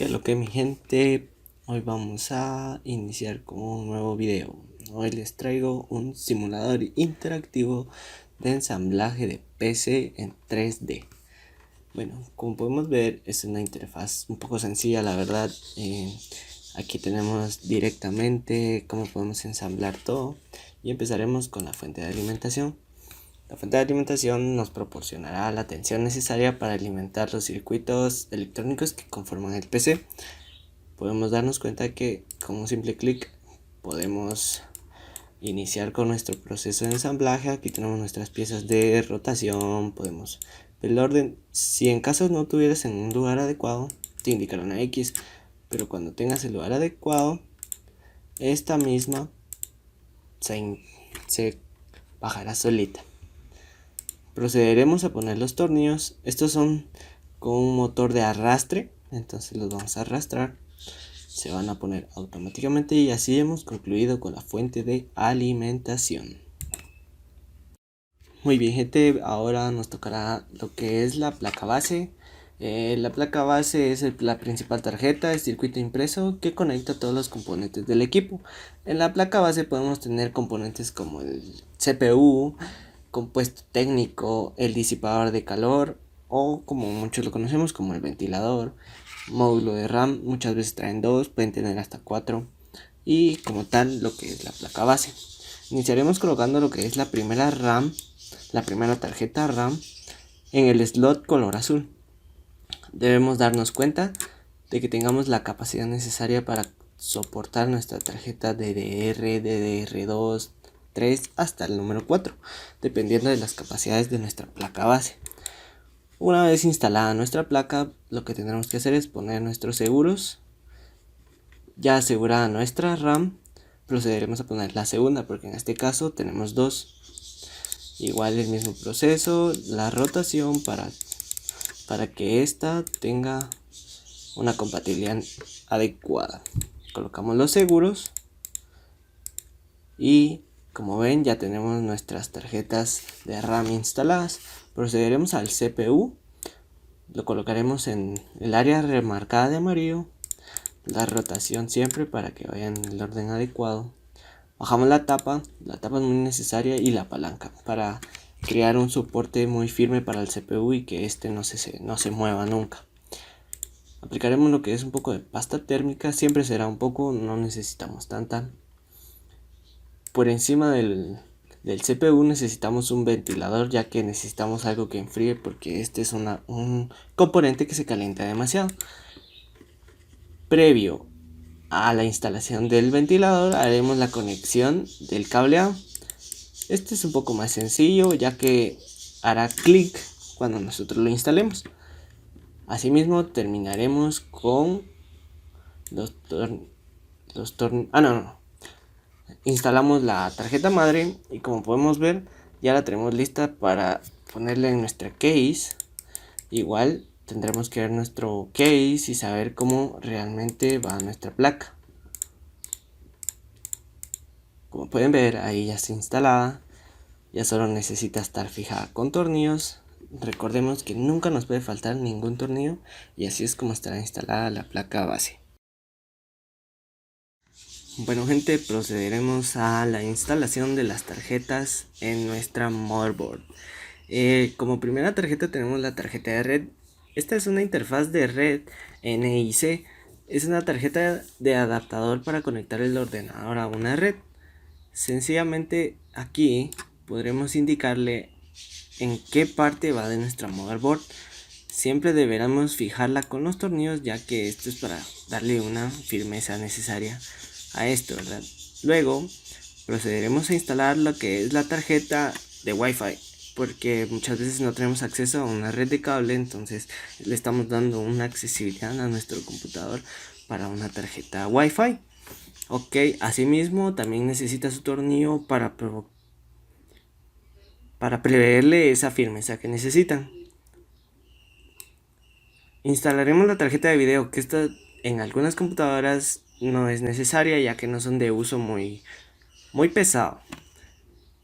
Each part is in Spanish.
¿Qué es lo que mi gente? Hoy vamos a iniciar con un nuevo video. Hoy les traigo un simulador interactivo de ensamblaje de PC en 3D. Bueno, como podemos ver es una interfaz un poco sencilla, la verdad. Aquí tenemos directamente cómo podemos ensamblar todo y empezaremos con la fuente de alimentación. La fuente de alimentación nos proporcionará la tensión necesaria para alimentar los circuitos electrónicos que conforman el PC. Podemos darnos cuenta que con un simple clic podemos iniciar con nuestro proceso de ensamblaje. Aquí tenemos nuestras piezas de rotación, podemos ver el orden. Si en caso no tuvieras en un lugar adecuado, te indicará una X, pero cuando tengas el lugar adecuado, esta misma se bajará solita. Procederemos a poner los tornillos. Estos son con un motor de arrastre, entonces los vamos a arrastrar, se van a poner automáticamente y así hemos concluido con la fuente de alimentación. Muy bien gente, ahora nos tocará lo que es la placa base. La placa base es la principal tarjeta, el circuito impreso que conecta todos los componentes del equipo. En la placa base podemos tener componentes como el CPU, compuesto técnico, el disipador de calor o como muchos lo conocemos como el ventilador, módulo de RAM. Muchas veces traen dos, pueden tener hasta 4 y como tal lo que es la placa base. Iniciaremos colocando lo que es la primera RAM, la primera tarjeta RAM en el slot color azul. Debemos darnos cuenta de que tengamos la capacidad necesaria para soportar nuestra tarjeta DDR, DDR2, 3 hasta el número 4, dependiendo de las capacidades de nuestra placa base. Una vez instalada nuestra placa, lo que tendremos que hacer es poner nuestros seguros. Ya asegurada nuestra RAM, procederemos a poner la segunda, porque en este caso tenemos dos. Igual el mismo proceso, la rotación para que ésta tenga una compatibilidad adecuada. Colocamos los seguros y como ven ya tenemos nuestras tarjetas de RAM instaladas. Procederemos al CPU, lo colocaremos en el área remarcada de amarillo, la rotación siempre para que vaya en el orden adecuado. Bajamos la tapa es muy necesaria, y la palanca para crear un soporte muy firme para el CPU y que este no se mueva nunca. Aplicaremos lo que es un poco de pasta térmica, siempre será un poco, no necesitamos tanta. Por encima del CPU necesitamos un ventilador, ya que necesitamos algo que enfríe porque este es un componente que se calienta demasiado. Previo a la instalación del ventilador haremos la conexión del cableado. Este es un poco más sencillo, ya que hará clic cuando nosotros lo instalemos. Asimismo terminaremos con instalamos la tarjeta madre y como podemos ver ya la tenemos lista para ponerla en nuestra case. Igual tendremos que ver nuestro case y saber cómo realmente va nuestra placa. Como pueden ver, ahí ya está instalada, ya solo necesita estar fijada con tornillos. Recordemos que nunca nos puede faltar ningún tornillo y así es como estará instalada la placa base. Bueno gente, procederemos a la instalación de las tarjetas en nuestra motherboard. Como primera tarjeta tenemos la tarjeta de red. Esta es una interfaz de red NIC. Es una tarjeta de adaptador para conectar el ordenador a una red. Sencillamente aquí podremos indicarle en qué parte va de nuestra motherboard. Siempre deberemos fijarla con los tornillos, ya que esto es para darle una firmeza necesaria a esto, ¿verdad? Luego procederemos a instalar lo que es la tarjeta de Wi-Fi, porque muchas veces no tenemos acceso a una red de cable, entonces le estamos dando una accesibilidad a nuestro computador para una tarjeta Wi-Fi. Ok, asimismo también necesita su tornillo para preverle esa firmeza que necesitan. Instalaremos la tarjeta de video, que esta en algunas computadoras no es necesaria, ya que no son de uso muy pesado.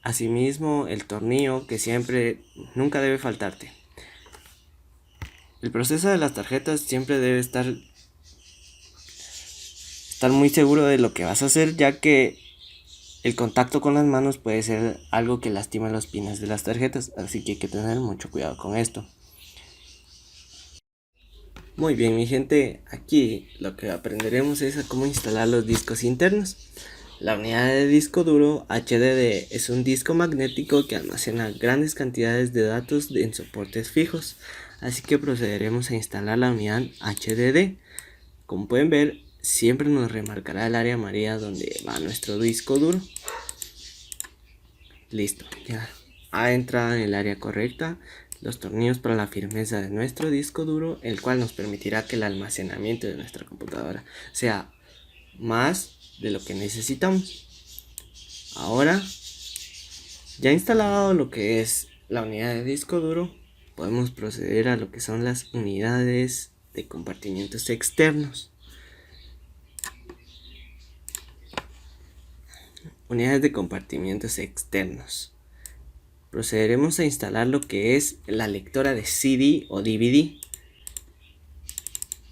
Asimismo el tornillo, que nunca debe faltarte. El proceso de las tarjetas siempre debe estar estar muy seguro de lo que vas a hacer, ya que el contacto con las manos puede ser algo que lastima los pines de las tarjetas, así que hay que tener mucho cuidado con esto. Muy bien, mi gente, aquí lo que aprenderemos es a cómo instalar los discos internos. La unidad de disco duro HDD es un disco magnético que almacena grandes cantidades de datos en soportes fijos, así que procederemos a instalar la unidad HDD. Como pueden ver, siempre nos remarcará el área amarilla donde va nuestro disco duro. Listo, ya ha entrado en el área correcta los tornillos para la firmeza de nuestro disco duro, el cual nos permitirá que el almacenamiento de nuestra computadora sea más de lo que necesitamos. Ahora, ya instalado lo que es la unidad de disco duro, podemos proceder a lo que son las unidades de compartimientos externos. Unidades de compartimientos externos. Procederemos a instalar lo que es la lectora de CD o DVD.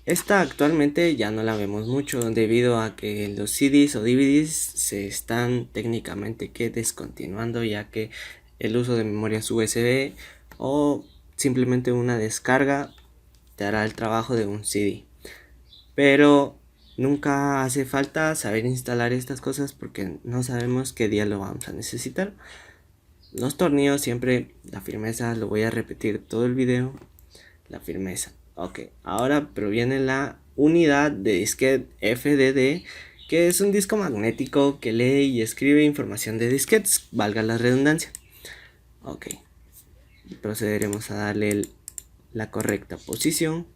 Esta actualmente ya no la vemos mucho debido a que los CDs o DVDs se están técnicamente descontinuando, ya que el uso de memorias USB o simplemente una descarga te hará el trabajo de un CD. Pero nunca hace falta saber instalar estas cosas porque no sabemos qué día lo vamos a necesitar. Los tornillos siempre, la firmeza, lo voy a repetir todo el video, la firmeza. Ok, ahora proviene la unidad de disquete FDD, que es un disco magnético que lee y escribe información de disquetes, valga la redundancia. Ok, procederemos a darle la correcta posición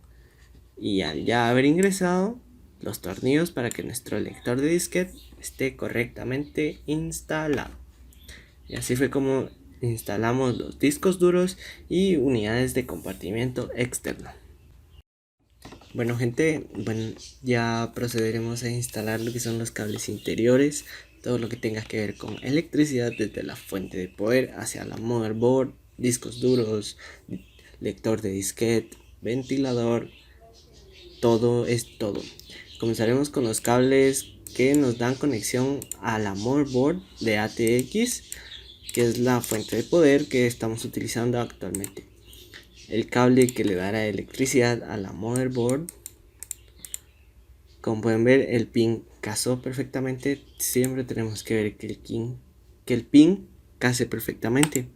y al ya haber ingresado los tornillos para que nuestro lector de disquete esté correctamente instalado. Y así fue como instalamos los discos duros y unidades de compartimiento externo. Bueno gente, ya procederemos a instalar lo que son los cables interiores, todo lo que tenga que ver con electricidad desde la fuente de poder hacia la motherboard, discos duros, lector de disquete, ventilador, todo es todo. Comenzaremos con los cables que nos dan conexión a la motherboard de ATX, que es la fuente de poder que estamos utilizando actualmente. El cable que le dará electricidad a la motherboard. Como pueden ver, el pin casó perfectamente. Siempre tenemos que ver que el pin case perfectamente.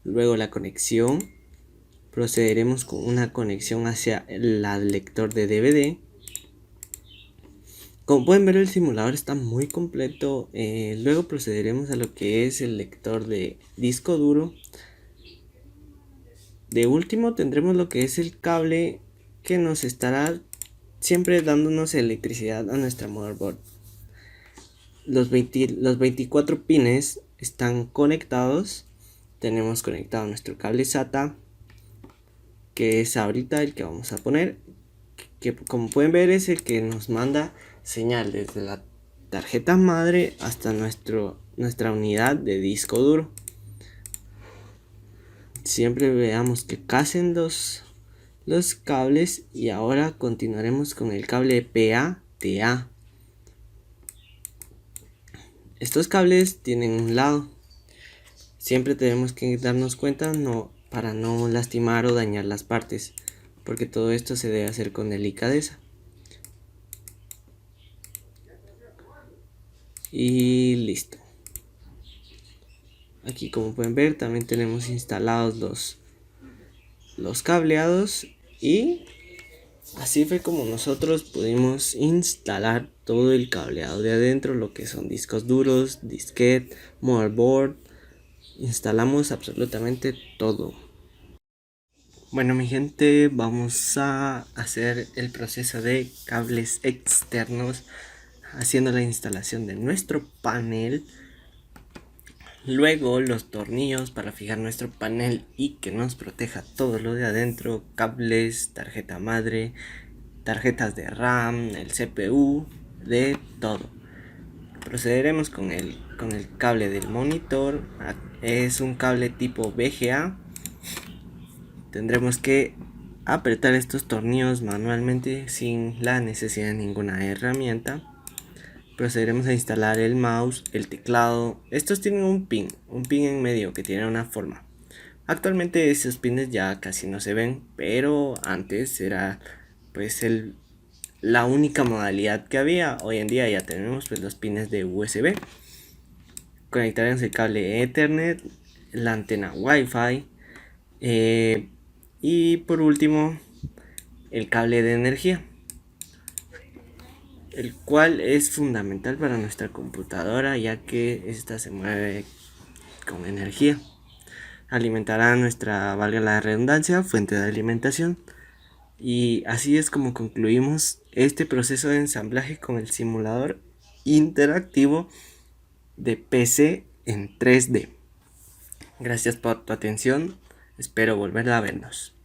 Luego la conexión. Procederemos con una conexión hacia el lector de DVD. Como pueden ver, el simulador está muy completo. Luego procederemos a lo que es el lector de disco duro. De último tendremos lo que es el cable que nos estará siempre dándonos electricidad a nuestra motherboard. Los 24 pines están conectados. Tenemos conectado nuestro cable SATA, que es ahorita el que vamos a poner, que como pueden ver es el que nos manda señal desde la tarjeta madre hasta nuestra unidad de disco duro. Siempre veamos que casen los cables y ahora continuaremos con el cable PA-TA. Estos cables tienen un lado. Siempre tenemos que darnos cuenta para no lastimar o dañar las partes, porque todo esto se debe hacer con delicadeza. Y listo. Aquí como pueden ver también tenemos instalados los cableados y así fue como nosotros pudimos instalar todo el cableado de adentro, lo que son discos duros, disquete, motherboard. Instalamos absolutamente todo. Bueno mi gente, vamos a hacer el proceso de cables externos haciendo la instalación de nuestro panel. Luego los tornillos para fijar nuestro panel y que nos proteja todo lo de adentro, cables, tarjeta madre, tarjetas de RAM, el CPU, de todo. Procederemos con el cable del monitor. Es un cable tipo VGA. Tendremos que apretar estos tornillos manualmente sin la necesidad de ninguna herramienta. Procederemos a instalar el mouse, el teclado. Estos tienen un pin en medio que tiene una forma. Actualmente esos pines ya casi no se ven, pero antes era pues la única modalidad que había. Hoy en día ya tenemos pues los pines de USB. Conectaremos el cable Ethernet, la antena Wi-Fi y por último el cable de energía, el cual es fundamental para nuestra computadora ya que esta se mueve con energía. Alimentará nuestra, valga la redundancia, fuente de alimentación. Y así es como concluimos este proceso de ensamblaje con el simulador interactivo de PC en 3D. Gracias por tu atención, espero volver a vernos.